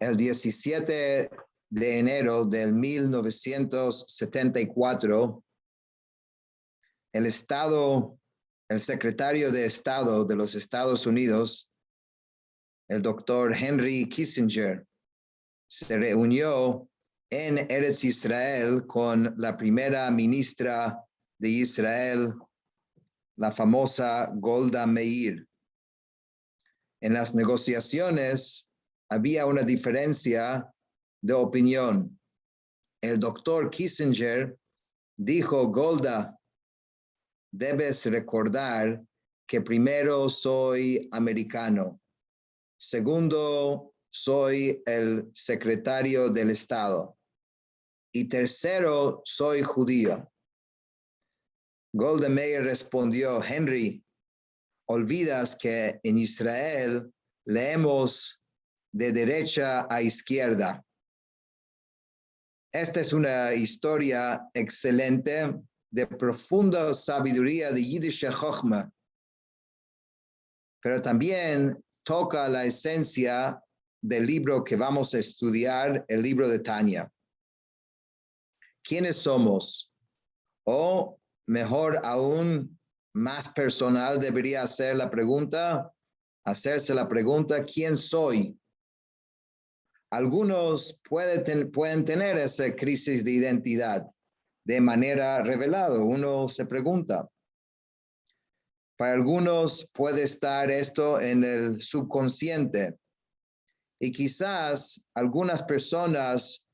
El 17 de enero del 1974, el secretario de Estado de los Estados Unidos, el doctor Henry Kissinger, se reunió en Eretz Israel con la primera ministra de Israel, la famosa Golda Meir. En las negociaciones había una diferencia de opinión. El doctor Kissinger dijo: Golda, debes recordar que primero soy americano, segundo soy el secretario del Estado y tercero soy judío. Golda Meir respondió: Henry, olvidas que en Israel leemos de derecha a izquierda. Esta es una historia excelente de profunda sabiduría de Yiddish Chochma, pero también toca la esencia del libro que vamos a estudiar, el libro de Tanya. ¿Quiénes somos? O mejor aún, más personal debería hacerse la pregunta, ¿quién soy? Algunos pueden tener esa crisis de identidad de manera revelada. Uno se pregunta. Para algunos puede estar esto en el subconsciente y quizás algunas personas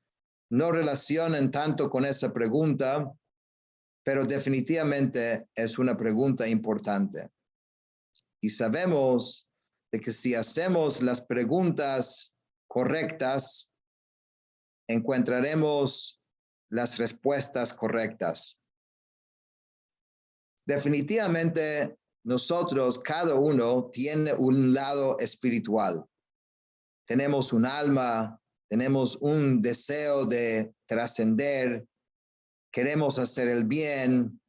no relacionan tanto con esa pregunta, pero definitivamente es una pregunta importante. Y sabemos de que si hacemos las preguntas correctas, encontraremos las respuestas correctas. Definitivamente nosotros, cada uno, tiene un lado espiritual. Tenemos un alma, tenemos un deseo de trascender, queremos hacer el bien,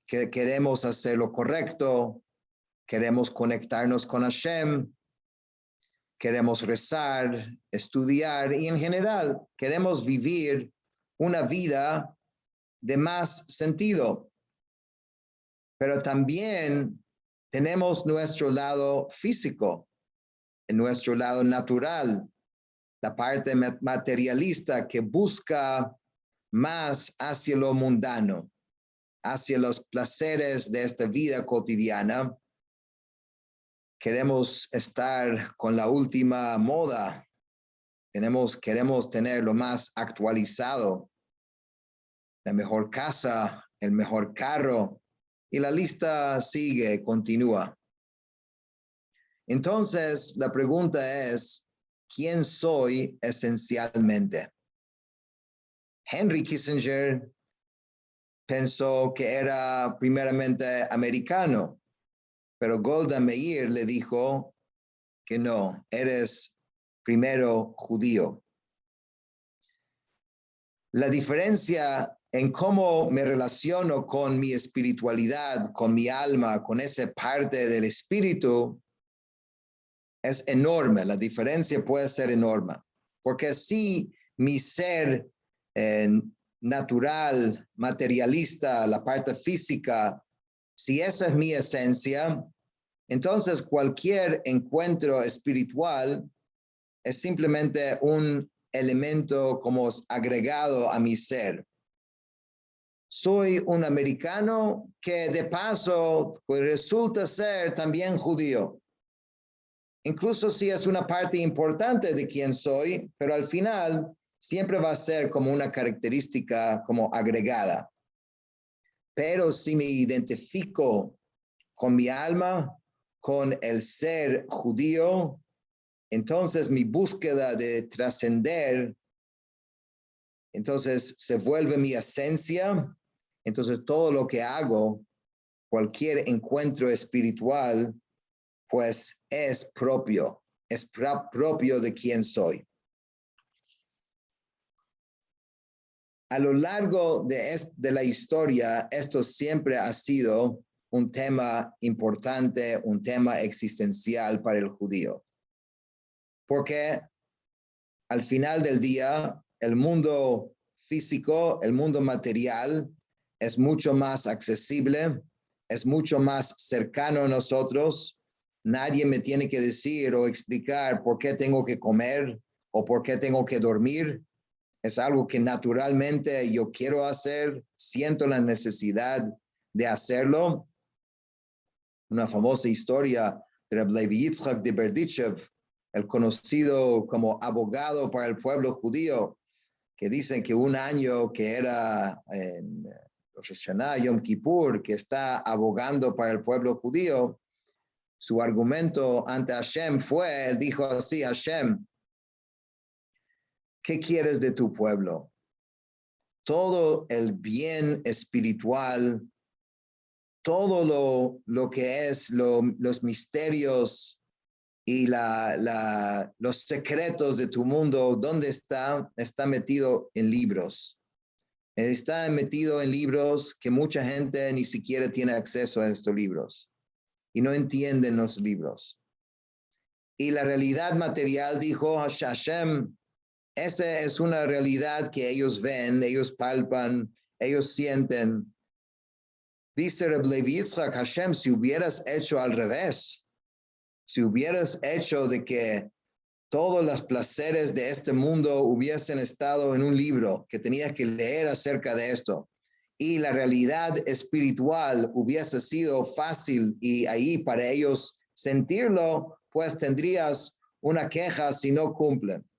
queremos hacer lo correcto, queremos conectarnos con Hashem, queremos rezar, estudiar y en general queremos vivir una vida de más sentido. Pero también tenemos nuestro lado físico, nuestro lado natural, la parte materialista que busca más hacia lo mundano, hacia los placeres de esta vida cotidiana. Queremos estar con la última moda, queremos tener lo más actualizado, la mejor casa, el mejor carro, y la lista sigue, continúa. Entonces, la pregunta es, ¿quién soy esencialmente? Henry Kissinger pensó que era primeramente americano, pero Golda Meir le dijo que no, eres primero judío. La diferencia en cómo me relaciono con mi espiritualidad, con mi alma, con esa parte del espíritu, es enorme. La diferencia puede ser enorme, porque si mi ser natural, materialista, la parte física, si esa es mi esencia, entonces cualquier encuentro espiritual es simplemente un elemento como agregado a mi ser. Soy un americano que de paso pues, resulta ser también judío. Incluso si es una parte importante de quién soy, pero al final siempre va a ser como una característica como agregada. Pero si me identifico con mi alma, con el ser judío, entonces mi búsqueda de trascender, entonces se vuelve mi esencia. Entonces todo lo que hago, cualquier encuentro espiritual, pues es propio de quién soy. A lo largo de la historia, esto siempre ha sido un tema importante, un tema existencial para el judío. Porque al final del día, el mundo físico, el mundo material, es mucho más accesible, es mucho más cercano a nosotros. Nadie me tiene que decir o explicar por qué tengo que comer o por qué tengo que dormir. Es algo que naturalmente yo quiero hacer, siento la necesidad de hacerlo. Una famosa historia de Reb Levi Yitzchak de Berdichev, el conocido como abogado para el pueblo judío, que dicen que un año que era en Rosh Hashanah, Yom Kippur, que está abogando para el pueblo judío, su argumento ante Hashem fue, él dijo así: Hashem, ¿qué quieres de tu pueblo? Todo el bien espiritual, todo lo que es los misterios y los secretos de tu mundo, ¿dónde está? Está metido en libros. Está metido en libros que mucha gente ni siquiera tiene acceso a estos libros y no entienden los libros. Y la realidad material, dijo Hashem, esa es una realidad que ellos ven, ellos palpan, ellos sienten. Dice Reb Levi Yitzchak: Hashem, si hubieras hecho al revés, si hubieras hecho de que todos los placeres de este mundo hubiesen estado en un libro que tenías que leer acerca de esto, y la realidad espiritual hubiese sido fácil y ahí para ellos sentirlo, pues tendrías una queja si no cumplen.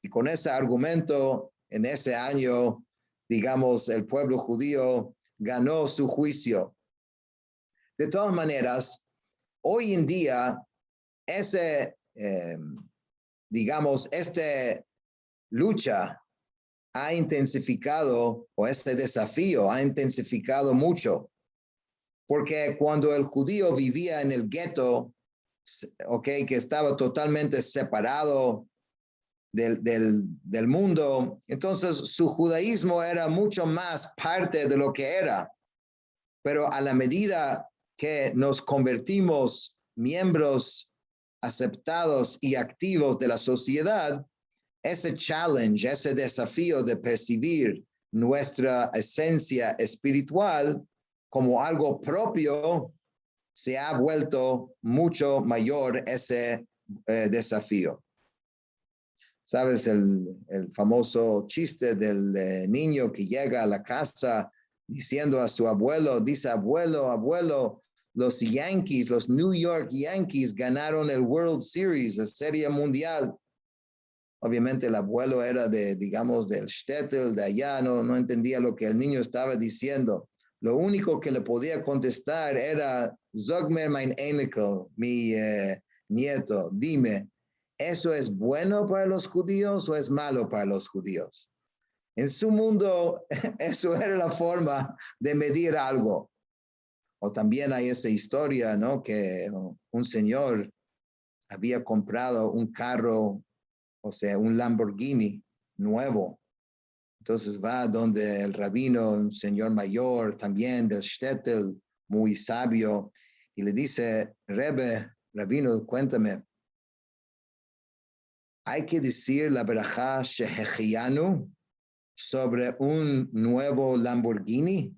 Y con ese argumento, en ese año, digamos, el pueblo judío ganó su juicio. De todas maneras, hoy en día, digamos, esta lucha ha intensificado, o este desafío ha intensificado mucho, porque cuando el judío vivía en el gueto, okay, que estaba totalmente separado del mundo, entonces su judaísmo era mucho más parte de lo que era. Pero a la medida que nos convertimos miembros aceptados y activos de la sociedad, ese challenge, ese desafío de percibir nuestra esencia espiritual como algo propio, se ha vuelto mucho mayor ese desafío. ¿Sabes el famoso chiste del niño que llega a la casa diciendo a su abuelo, dice: abuelo, abuelo, los Yankees, los New York Yankees ganaron el World Series, la Serie Mundial? Obviamente el abuelo era digamos, del shtetl, de allá, no entendía lo que el niño estaba diciendo. Lo único que le podía contestar era: Zogmer mein Enekel, mi nieto, dime, ¿eso es bueno para los judíos o es malo para los judíos? En su mundo, eso era la forma de medir algo. O también hay esa historia, ¿no? Que un señor había comprado un carro, o sea, un Lamborghini nuevo. Entonces va donde el rabino, un señor mayor también del shtetl, muy sabio, y le dice: rabino, cuéntame, ¿hay que decir la berajá shehechianu sobre un nuevo Lamborghini?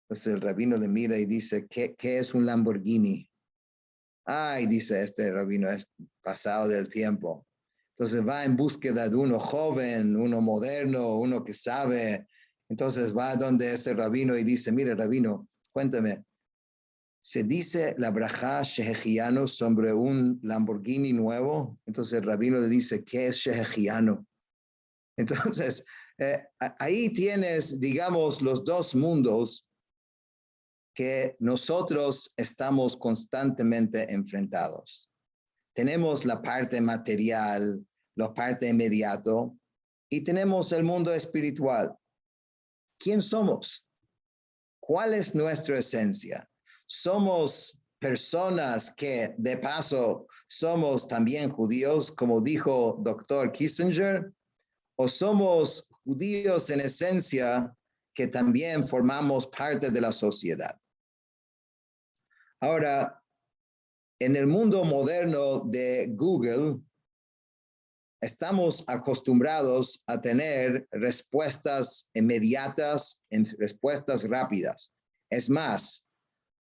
Entonces el rabino le mira y dice: ¿Qué es un Lamborghini? Ay, dice este rabino, es pasado del tiempo. Entonces va en búsqueda de uno joven, uno moderno, uno que sabe. Entonces va donde ese rabino y dice: mire, rabino, cuéntame, ¿se dice la brajá shehechianu sobre un Lamborghini nuevo? Entonces el rabino le dice: ¿qué es shehechianu? Entonces, ahí tienes, digamos, los dos mundos que nosotros estamos constantemente enfrentados. Tenemos la parte material, la parte inmediata, y tenemos el mundo espiritual. ¿Quién somos? ¿Cuál es nuestra esencia? ¿Somos personas que, de paso, somos también judíos, como dijo Dr. Kissinger? ¿O somos judíos en esencia que también formamos parte de la sociedad? Ahora, en el mundo moderno de Google, estamos acostumbrados a tener respuestas inmediatas, respuestas rápidas. Es más,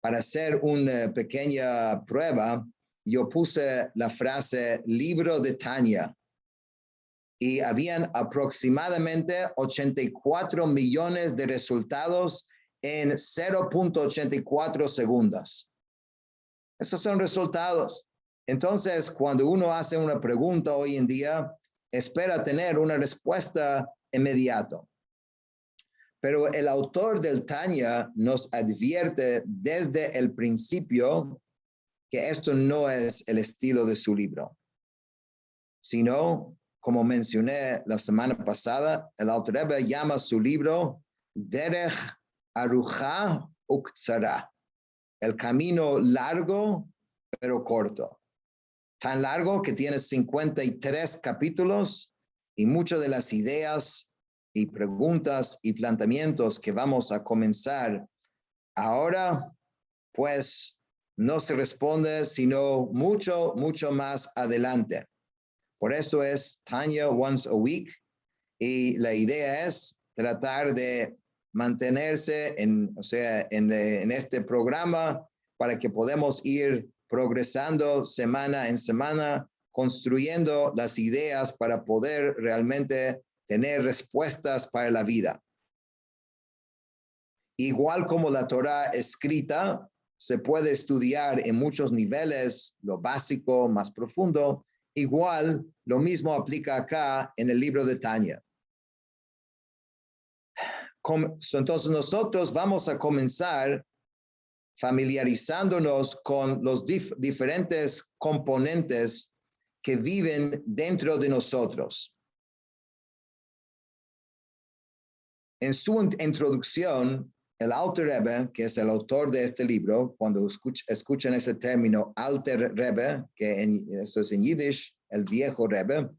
para hacer una pequeña prueba, yo puse la frase libro de Tanya y habían aproximadamente 84 millones de resultados en 0.84 segundos. Esos son resultados. Entonces, cuando uno hace una pregunta hoy en día, espera tener una respuesta inmediata. Pero el autor del Tanya nos advierte desde el principio que esto no es el estilo de su libro, sino, como mencioné la semana pasada, el Alter Rebbe llama su libro Derech Arucha Uktzara, el camino largo pero corto. Tan largo que tiene 53 capítulos y muchas de las ideas y preguntas y planteamientos que vamos a comenzar ahora, pues no se responde sino mucho más adelante. Por eso es Tanya Once a Week y la idea es tratar de mantenerse en este programa para que podamos ir progresando semana en semana, construyendo las ideas para poder realmente tener respuestas para la vida. Igual como la Torá escrita, se puede estudiar en muchos niveles, lo básico, más profundo. Igual, lo mismo aplica acá en el libro de Tanya. Entonces nosotros vamos a comenzar familiarizándonos con los diferentes componentes que viven dentro de nosotros. En su introducción, el Alter Rebbe, que es el autor de este libro, cuando escuchan ese término Alter Rebbe, eso es en Yiddish, el viejo Rebbe,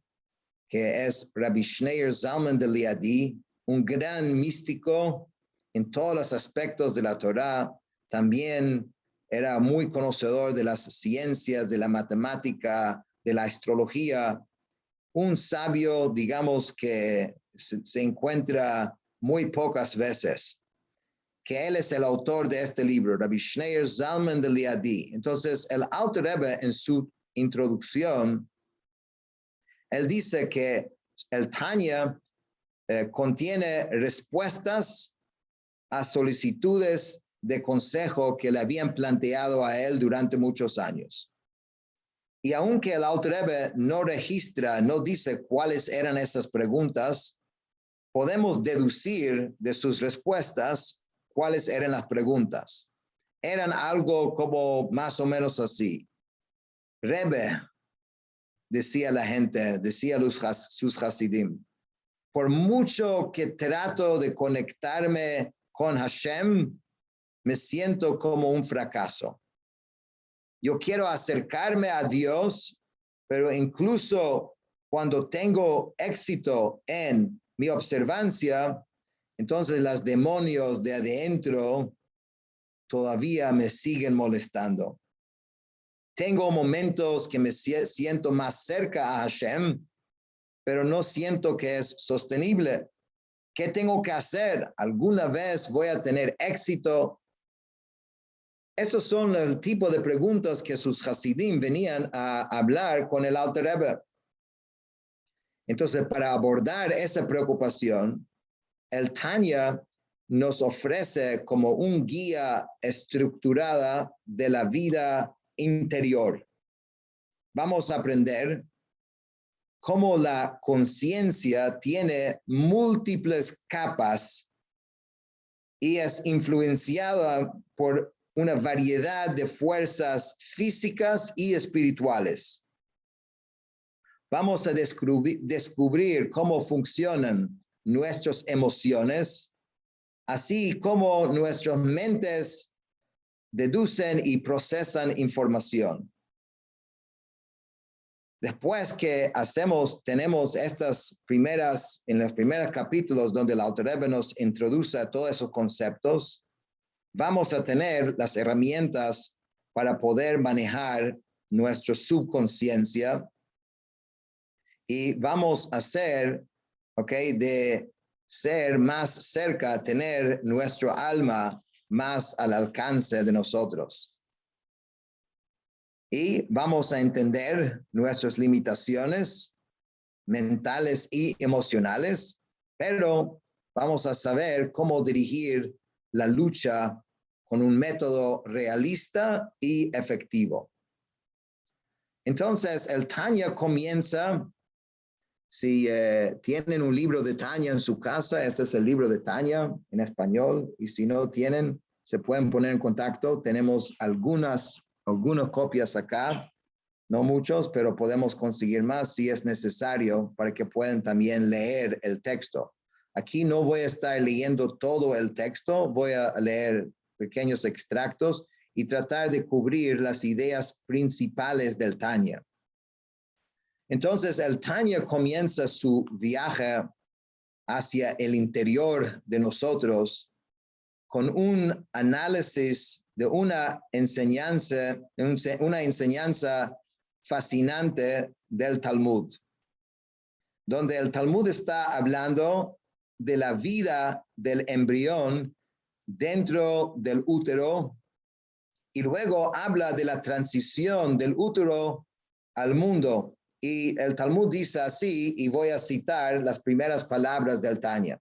que es Rabbi Schneur Zalman de Liadi, un gran místico en todos los aspectos de la Torá, también era muy conocedor de las ciencias, de la matemática, de la astrología, un sabio, digamos, que se encuentra muy pocas veces, que él es el autor de este libro, Rabbi Schneur Zalman de Liadi. Entonces, el Alter Rebbe en su introducción, él dice que el Tanya contiene respuestas a solicitudes de consejo que le habían planteado a él durante muchos años. Y aunque el Alter Rebbe no registra, no dice cuáles eran esas preguntas, podemos deducir de sus respuestas cuáles eran las preguntas. Eran algo como más o menos así. Rebbe, decía la gente, decía sus Hasidim, por mucho que trato de conectarme con Hashem, me siento como un fracaso. Yo quiero acercarme a Dios, pero incluso cuando tengo éxito en mi observancia, entonces los demonios de adentro todavía me siguen molestando. Tengo momentos que me siento más cerca a Hashem, pero no siento que es sostenible. ¿Qué tengo que hacer? ¿Alguna vez voy a tener éxito? Esos son el tipo de preguntas que sus Hasidim venían a hablar con el Alter Rebbe. Entonces, para abordar esa preocupación, el Tanya nos ofrece como un guía estructurada de la vida interior. Vamos a aprender cómo la conciencia tiene múltiples capas y es influenciada por una variedad de fuerzas físicas y espirituales. Vamos a descubrir cómo funcionan nuestras emociones, así como nuestras mentes deducen y procesan información. Después que tenemos en los primeros capítulos donde el Alter Rebbe nos introduce a todos esos conceptos, vamos a tener las herramientas para poder manejar nuestra subconsciencia y vamos a ser, ¿ok? De ser más cerca, tener nuestro alma más al alcance de nosotros. Y vamos a entender nuestras limitaciones mentales y emocionales, pero vamos a saber cómo dirigir la lucha con un método realista y efectivo. Entonces, el Tanya comienza, si tienen un libro de Tanya en su casa, este es el libro de Tanya en español, y si no tienen, se pueden poner en contacto. Tenemos algunas copias acá, no muchos, pero podemos conseguir más si es necesario para que puedan también leer el texto. Aquí no voy a estar leyendo todo el texto, voy a leer pequeños extractos y tratar de cubrir las ideas principales del Tanya. Entonces, el Tanya comienza su viaje hacia el interior de nosotros con un análisis de una enseñanza fascinante del Talmud, donde el Talmud está hablando de la vida del embrión dentro del útero y luego habla de la transición del útero al mundo. Y el Talmud dice así, y voy a citar las primeras palabras del Tanya.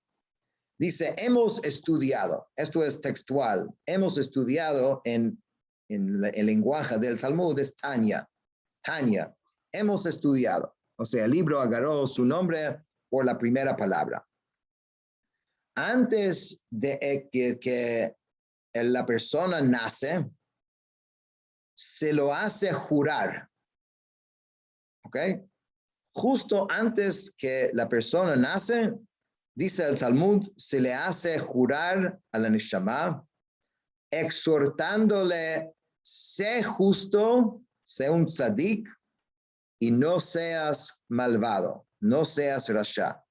Dice, hemos estudiado, esto es textual, hemos estudiado en el lenguaje del Talmud, es Tanya, hemos estudiado. O sea, el libro agarró su nombre por la primera palabra. Antes de que la persona nace, se lo hace jurar. ¿Ok? Justo antes que la persona nace, dice el Talmud, se le hace jurar a la Neshama, exhortándole, sé justo, sé un tzadik, y no seas malvado, no seas rasha.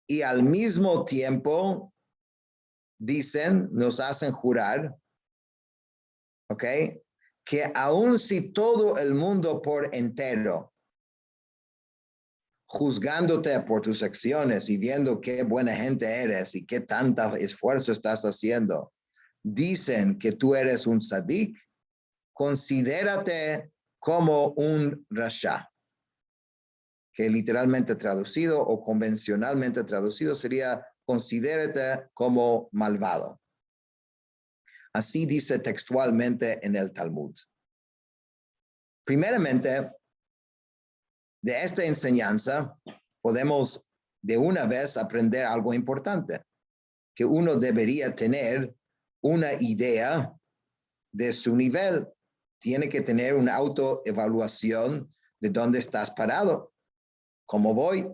Y al mismo tiempo, dicen, nos hacen jurar, ¿ok? Que aun si todo el mundo por entero, juzgándote por tus acciones y viendo qué buena gente eres y qué tanto esfuerzo estás haciendo, dicen que tú eres un tzadik, considérate como un rasha, que literalmente traducido o convencionalmente traducido sería considérate como malvado. Así dice textualmente en el Talmud. Primeramente, de esta enseñanza podemos de una vez aprender algo importante, que uno debería tener una idea de su nivel. Tiene que tener una autoevaluación de dónde estás parado, cómo voy.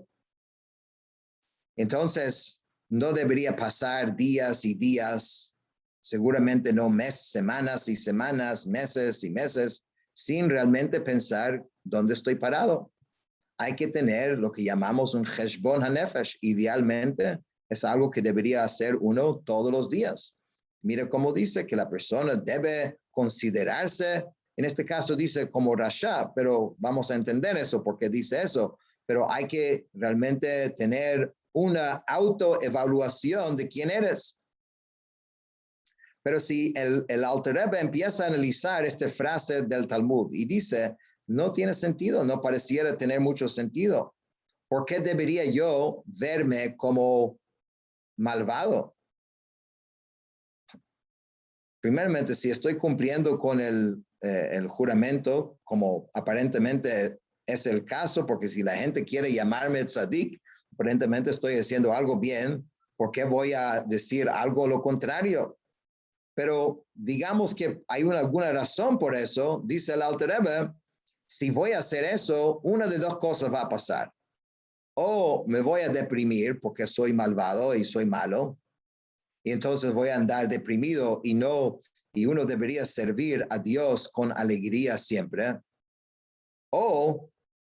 Entonces, no debería pasar días y días, seguramente no semanas y semanas, meses y meses, sin realmente pensar dónde estoy parado. Hay que tener lo que llamamos un cheshbon hanefesh. Idealmente, es algo que debería hacer uno todos los días. Mira cómo dice que la persona debe considerarse, en este caso dice como rasha, pero vamos a entender eso porque dice eso, pero hay que realmente tener una autoevaluación de quién eres. Pero si el Alter Rebbe empieza a analizar esta frase del Talmud y dice, no tiene sentido, no pareciera tener mucho sentido. ¿Por qué debería yo verme como malvado? Primeramente, si estoy cumpliendo con el juramento, como aparentemente es el caso, porque si la gente quiere llamarme tzadik, aparentemente estoy haciendo algo bien, ¿por qué voy a decir algo lo contrario? Pero digamos que hay alguna razón por eso, dice el Alter Rebbe, si voy a hacer eso, una de dos cosas va a pasar. O me voy a deprimir porque soy malvado y soy malo, y entonces voy a andar deprimido y uno debería servir a Dios con alegría siempre. O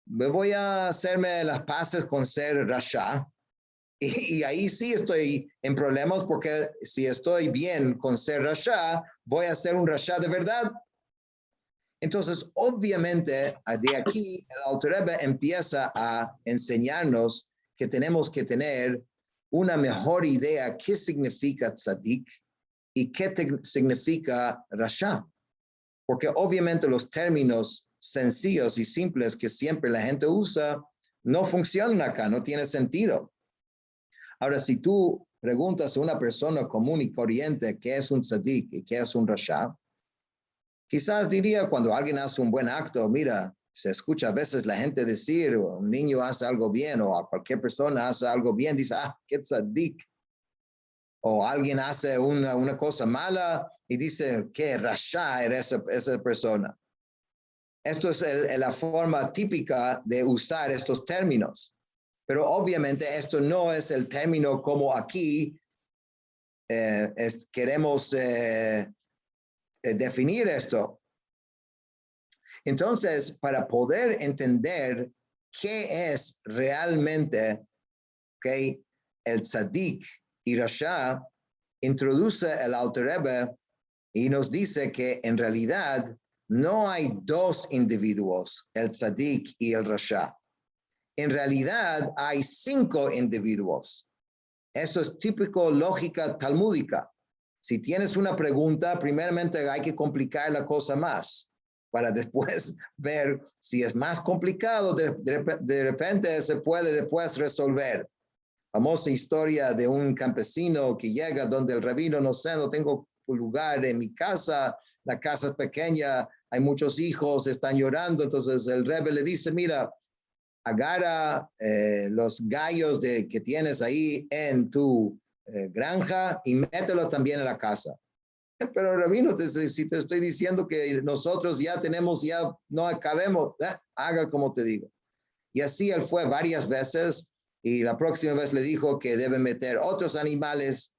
me voy a hacerme las paces con ser rasha, y ahí sí estoy en problemas porque si estoy bien con ser rasha, voy a ser un rasha de verdad. Entonces, obviamente, de aquí, el Alter Rebbe empieza a enseñarnos que tenemos que tener una mejor idea qué significa tzadik y qué significa rasha. Porque obviamente los términos sencillos y simples que siempre la gente usa no funcionan acá, no tiene sentido. Ahora, si tú preguntas a una persona común y corriente qué es un tzadik y qué es un rasha, quizás diría cuando alguien hace un buen acto, mira, se escucha a veces la gente decir, o un niño hace algo bien, o a cualquier persona hace algo bien, dice, qué tzadik. O alguien hace una cosa mala y dice, qué rasha era esa persona. Esto es la forma típica de usar estos términos. Pero obviamente esto no es el término como aquí queremos definir esto. Entonces, para poder entender qué es realmente el tzadik y rasha, introduce el Alter Rebbe y nos dice que en realidad no hay dos individuos, el tzadik y el rasha. En realidad hay 5 individuos. Eso es típico lógica talmúdica. Si tienes una pregunta, primeramente hay que complicar la cosa más para después ver si es más complicado, de repente se puede después resolver. Famosa historia de un campesino que llega donde el rabino, no sé, no tengo lugar en mi casa, la casa es pequeña, hay muchos hijos, están llorando, entonces el rebbe le dice, mira, agarra los gallos que tienes ahí en tu granja y mételo también en la casa. Pero rabino, si te estoy diciendo que nosotros ya tenemos, ya no acabemos, haga como te digo. Y así él fue varias veces y la próxima vez le dijo que debe meter otros animales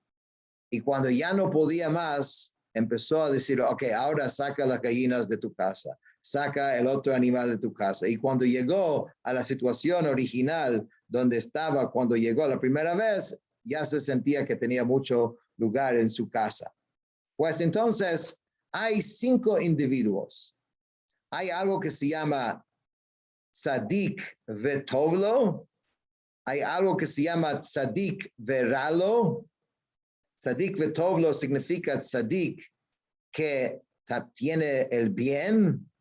y cuando ya no podía más, empezó a decir, ok, ahora saca las gallinas de tu casa, saca el otro animal de tu casa. Y cuando llegó a la situación original donde estaba cuando llegó la primera vez, ya se sentía que tenía mucho lugar en su casa. Pues entonces hay 5 individuos. Hay algo que se llama tzadik vetovlo, hay algo que se llama tzadik veralo. Tzadik vetovlo significa tzadik que tiene el bien,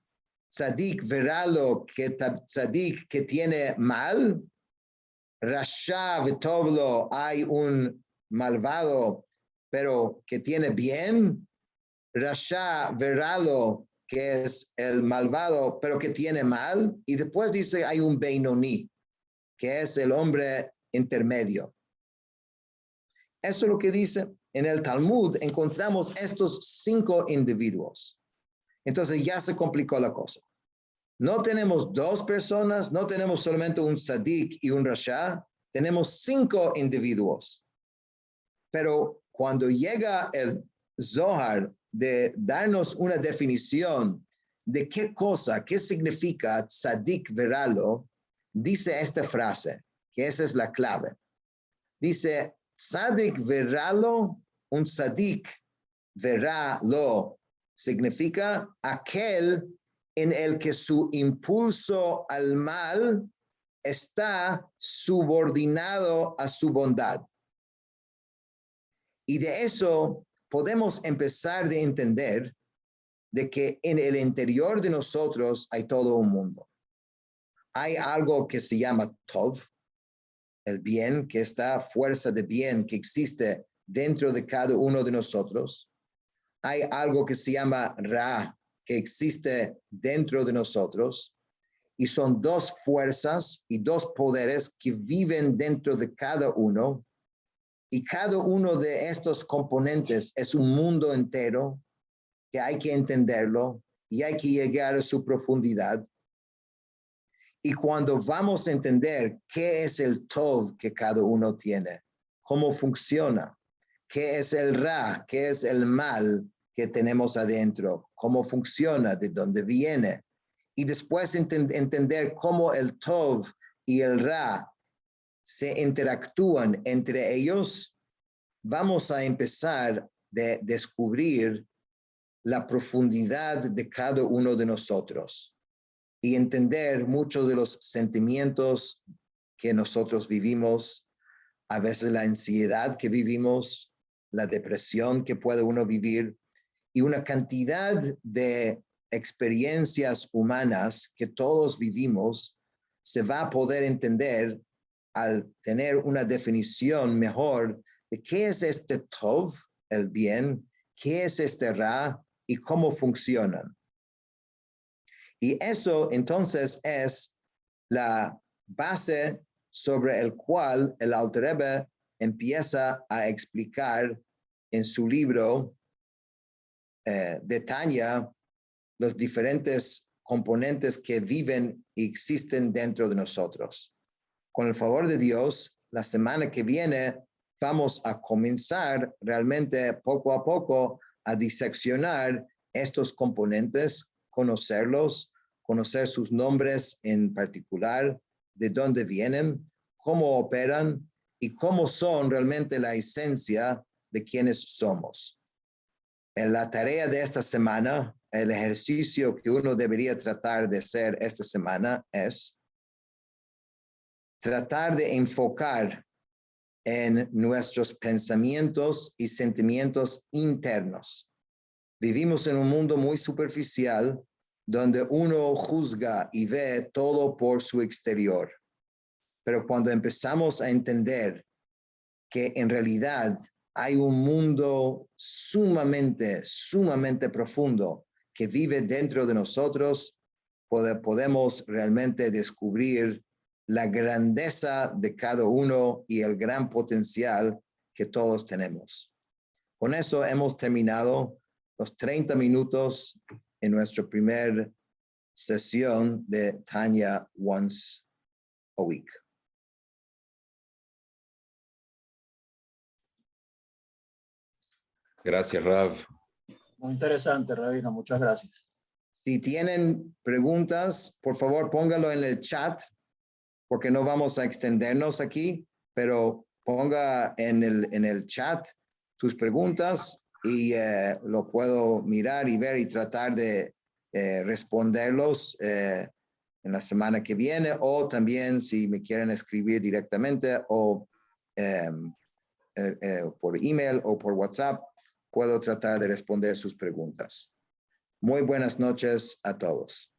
tzadik veralo que tzadik que tiene mal, rasha vetovlo hay un malvado pero que tiene bien, rasha veralo que es el malvado pero que tiene mal, y después dice hay un Beinoni, que es el hombre intermedio. Eso es lo que dice. En el Talmud encontramos estos 5 individuos. Entonces ya se complicó la cosa. No tenemos 2 personas, no tenemos solamente un tzadik y un rasha, tenemos 5 individuos. Pero cuando llega el Zohar de darnos una definición de qué cosa, qué significa tzadik veralo, dice esta frase, que esa es la clave. Dice, tzadik veralo, un tzadik veralo, significa aquel en el que su impulso al mal está subordinado a su bondad. Y de eso podemos empezar de entender de que en el interior de nosotros hay todo un mundo. Hay algo que se llama Tov, el bien, que está fuerza de bien que existe dentro de cada uno de nosotros. Hay algo que se llama Ra, que existe dentro de nosotros. Y son 2 fuerzas y 2 poderes que viven dentro de cada uno. Y cada uno de estos componentes es un mundo entero que hay que entenderlo y hay que llegar a su profundidad. Y cuando vamos a entender qué es el Tov que cada uno tiene, cómo funciona, qué es el Ra, qué es el mal que tenemos adentro, cómo funciona, de dónde viene, y después entender cómo el Tov y el Ra se interactúan entre ellos, vamos a empezar a descubrir la profundidad de cada uno de nosotros y entender muchos de los sentimientos que nosotros vivimos, a veces la ansiedad que vivimos, la depresión que puede uno vivir y una cantidad de experiencias humanas que todos vivimos se va a poder entender al tener una definición mejor de qué es este Tov, el bien, qué es este Ra y cómo funcionan. Y eso entonces es la base sobre el cual el Alter Rebbe empieza a explicar en su libro de Tanya los diferentes componentes que viven y existen dentro de nosotros. Con el favor de Dios, la semana que viene vamos a comenzar realmente poco a poco a diseccionar estos componentes, conocerlos, conocer sus nombres en particular, de dónde vienen, cómo operan y cómo son realmente la esencia de quienes somos. En la tarea de esta semana, el ejercicio que uno debería tratar de hacer esta semana es tratar de enfocar en nuestros pensamientos y sentimientos internos. Vivimos en un mundo muy superficial donde uno juzga y ve todo por su exterior. Pero cuando empezamos a entender que en realidad hay un mundo sumamente profundo que vive dentro de nosotros, podemos realmente descubrir la grandeza de cada uno y el gran potencial que todos tenemos. Con eso hemos terminado los 30 minutos en nuestra primera sesión de Tanya Once a Week. Gracias, Rav. Muy interesante, Rabino. Muchas gracias. Si tienen preguntas, por favor, póngalo en el chat, porque no vamos a extendernos aquí, pero ponga en el chat sus preguntas y lo puedo mirar y ver y tratar de responderlos en la semana que viene, o también si me quieren escribir directamente o por email o por WhatsApp, puedo tratar de responder sus preguntas. Muy buenas noches a todos.